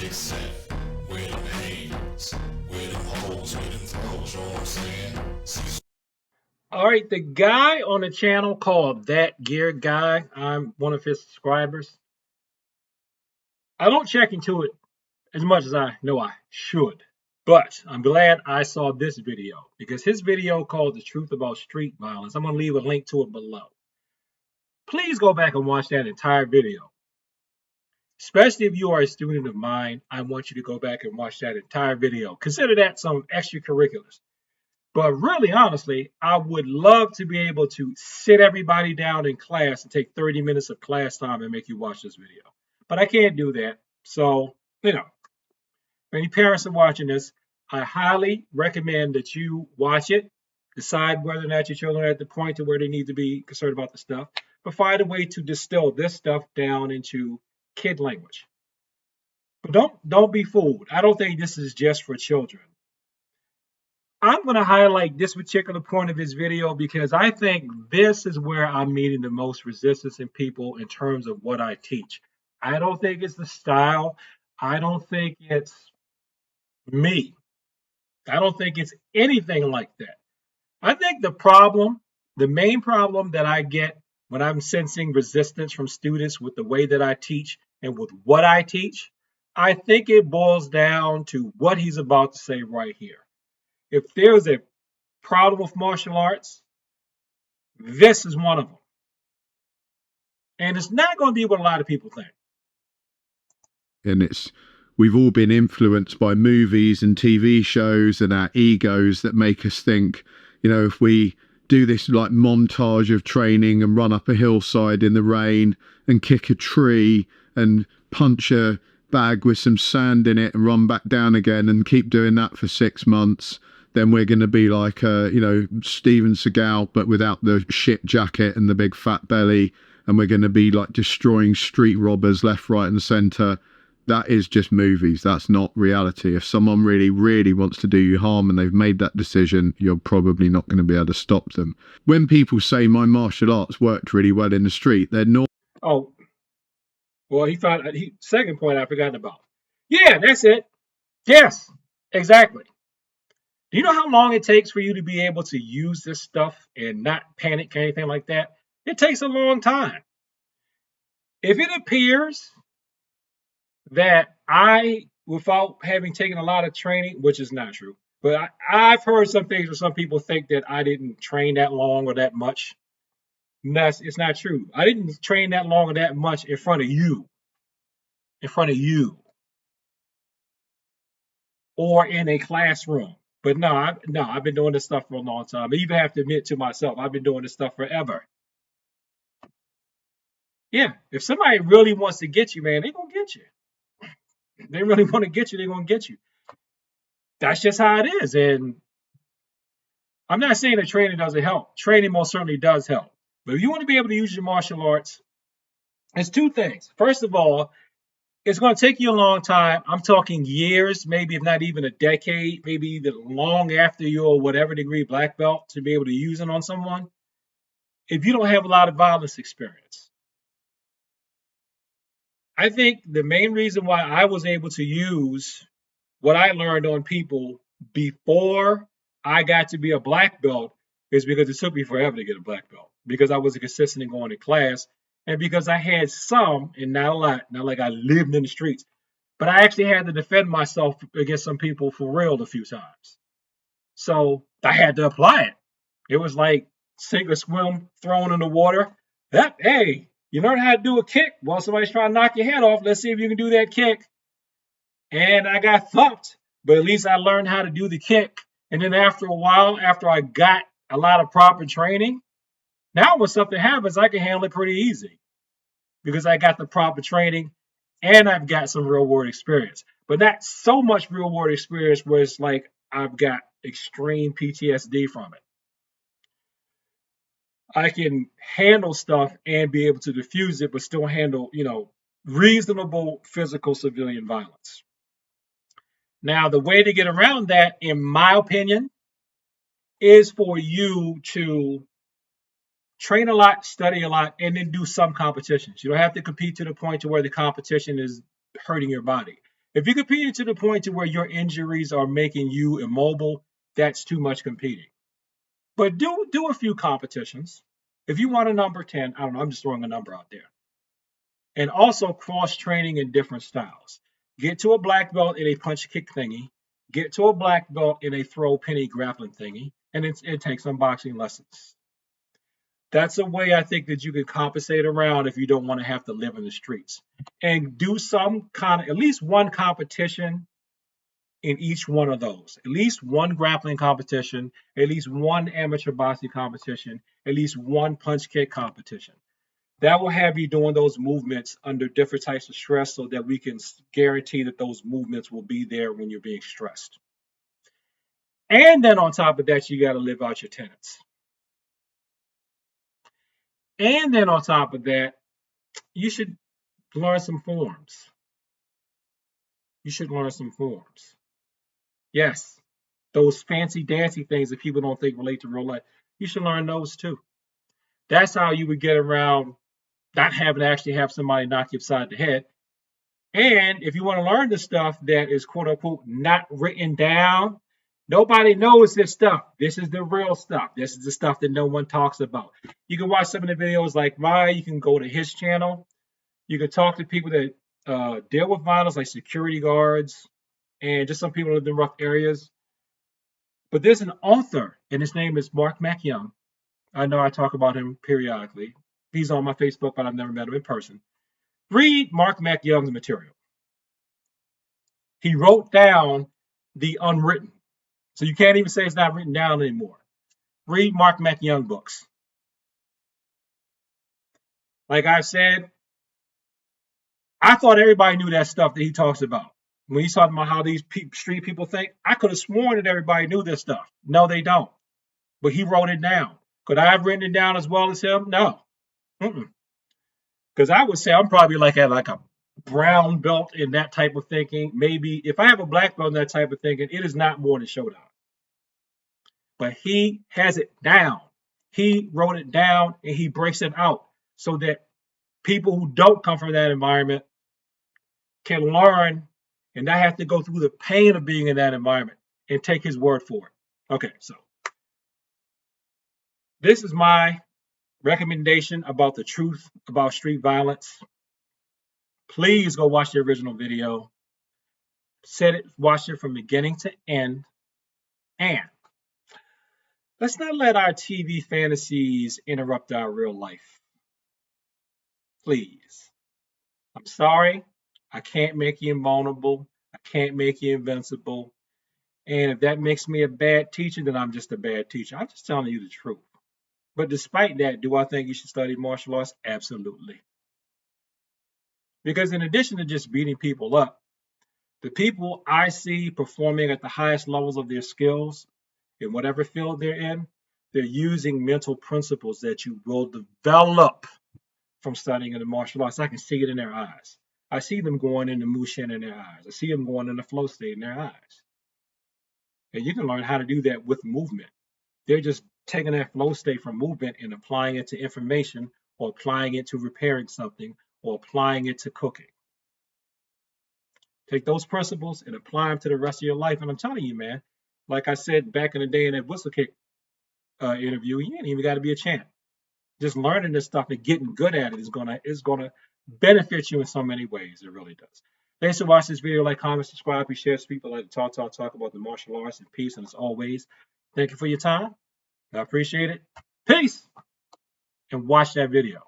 Except where them hands, where them holes, where them throws, you know what I'm saying? All right, the guy on the channel called That Gear Guy, I'm one of his subscribers. I don't check into it as much as I know I should, but I'm glad I saw this video because his video called The Truth About Street Violence. I'm going to leave a link to it below. Please go back and watch that entire video. Especially if you are a student of mine, I want you to go back and watch that entire video. Consider that some extracurriculars. But really, honestly, I would love to be able to sit everybody down in class and take 30 minutes of class time and make you watch this video. But I can't do that. So, if any parents are watching this, I highly recommend that you watch it, decide whether or not your children are at the point to where they need to be concerned about the stuff, but find a way to distill this stuff down into kid language. But don't be fooled. I don't think this is just for children. I'm going to highlight this particular point of his video because I think this is where I'm meeting the most resistance in people in terms of what I teach. I don't think it's the style. I don't think it's me. I don't think it's anything like that. I think the main problem that I get when I'm sensing resistance from students with the way that I teach and with what I teach, I think it boils down to what he's about to say right here. If there's a problem with martial arts, this is one of them. And it's not going to be what a lot of people think. And we've all been influenced by movies and TV shows and our egos that make us think, if we do this like montage of training and run up a hillside in the rain and kick a tree and punch a bag with some sand in it and run back down again and keep doing that for 6 months, then we're going to be like, Steven Seagal, but without the shit jacket and the big fat belly. And we're going to be like destroying street robbers left, right and centre. That is just movies. That's not reality. If someone really, really wants to do you harm and they've made that decision, you're probably not going to be able to stop them. When people say my martial arts worked really well in the street, they're not. Oh, well, second point I forgot about. Yeah, that's it. Yes, exactly. Do you know how long it takes for you to be able to use this stuff and not panic or anything like that? It takes a long time. If it appears that without having taken a lot of training, which is not true, but I've heard some things where some people think that I didn't train that long or that much. It's not true. I didn't train that long or that much in front of you, or in a classroom. But no, I've been doing this stuff for a long time. I even have to admit to myself, I've been doing this stuff forever. Yeah, if somebody really wants to get you, man, they're going to get you. If they really want to get you, they're going to get you. That's just how it is. And I'm not saying that training doesn't help. Training most certainly does help. But if you want to be able to use your martial arts, it's two things. First of all, it's going to take you a long time. I'm talking years, maybe if not even a decade, maybe even long after your whatever degree black belt to be able to use it on someone if you don't have a lot of violence experience. I think the main reason why I was able to use what I learned on people before I got to be a black belt is because it took me forever to get a black belt because I wasn't consistent in going to class and because I had some and not a lot, not like I lived in the streets, but I actually had to defend myself against some people for real a few times. So I had to apply it. It was like sink or swim, thrown in the water. Hey, you learn how to do a kick while somebody's trying to knock your head off. Let's see if you can do that kick. And I got thumped, but at least I learned how to do the kick. And then after a while, after I got a lot of proper training, now when something happens, I can handle it pretty easy because I got the proper training and I've got some real world experience. But not so much real world experience where it's like I've got extreme PTSD from it. I can handle stuff and be able to diffuse it, but still handle, reasonable physical civilian violence. Now, the way to get around that, in my opinion, is for you to train a lot, study a lot, and then do some competitions. You don't have to compete to the point to where the competition is hurting your body. If you're competing to the point to where your injuries are making you immobile, that's too much competing. But do a few competitions. If you want a number 10, I don't know, I'm just throwing a number out there. And also cross training in different styles. Get to a black belt in a punch kick thingy, get to a black belt in a throw penny grappling thingy, and it takes some boxing lessons. That's a way I think that you can compensate around if you don't want to have to live in the streets. And do some kind of, at least one competition in each one of those. At least one grappling competition, at least one amateur boxing competition, at least one punch kick competition. That will have you doing those movements under different types of stress so that we can guarantee that those movements will be there when you're being stressed. And then on top of that, you got to live out your tenets. And then on top of that, you should learn some forms. You should learn some forms. Yes, those fancy dancy things that people don't think relate to real life. You should learn those too. That's how you would get around not having to actually have somebody knock you upside the head. And if you want to learn the stuff that is quote unquote not written down, nobody knows this stuff. This is the real stuff. This is the stuff that no one talks about. You can watch some of the videos like mine. You can go to his channel. You can talk to people that deal with violence, like security guards and just some people who live in rough areas. But there's an author, and his name is Mark McYoung. I know I talk about him periodically. He's on my Facebook, but I've never met him in person. Read Mark McYoung's material. He wrote down the unwritten. So you can't even say it's not written down anymore. Read Mark McYoung books. Like I said, I thought everybody knew that stuff that he talks about. When he's talking about how these street people think, I could have sworn that everybody knew this stuff. No, they don't. But he wrote it down. Could I have written it down as well as him? No. Because I would say I'm probably like at like a brown belt in that type of thinking. Maybe if I have a black belt in that type of thinking, it is not more than showdown. But he has it down. He wrote it down and he breaks it out so that people who don't come from that environment can learn and not have to go through the pain of being in that environment and take his word for it. Okay, so this is my recommendation about the truth about street violence. Please go watch the original video. Watch it from beginning to end. And let's not let our TV fantasies interrupt our real life. Please. I'm sorry. I can't make you invulnerable. I can't make you invincible. And if that makes me a bad teacher, then I'm just a bad teacher. I'm just telling you the truth. But despite that, do I think you should study martial arts? Absolutely. Because in addition to just beating people up, the people I see performing at the highest levels of their skills in whatever field they're in, they're using mental principles that you will develop from studying in the martial arts. I can see it in their eyes. I see them going into Mushin in their eyes. I see them going into flow state in their eyes. And you can learn how to do that with movement. They're just taking that flow state from movement and applying it to information or applying it to repairing something or applying it to cooking. Take those principles and apply them to the rest of your life. And I'm telling you, man, like I said back in the day in that whistle kick interview, you ain't even got to be a champ. Just learning this stuff and getting good at it is gonna benefit you in so many ways. It really does. Thanks for watching this video. Like, comment, subscribe. We share people like to talk about the martial arts and peace. And as always, thank you for your time. I appreciate it. Peace. And watch that video.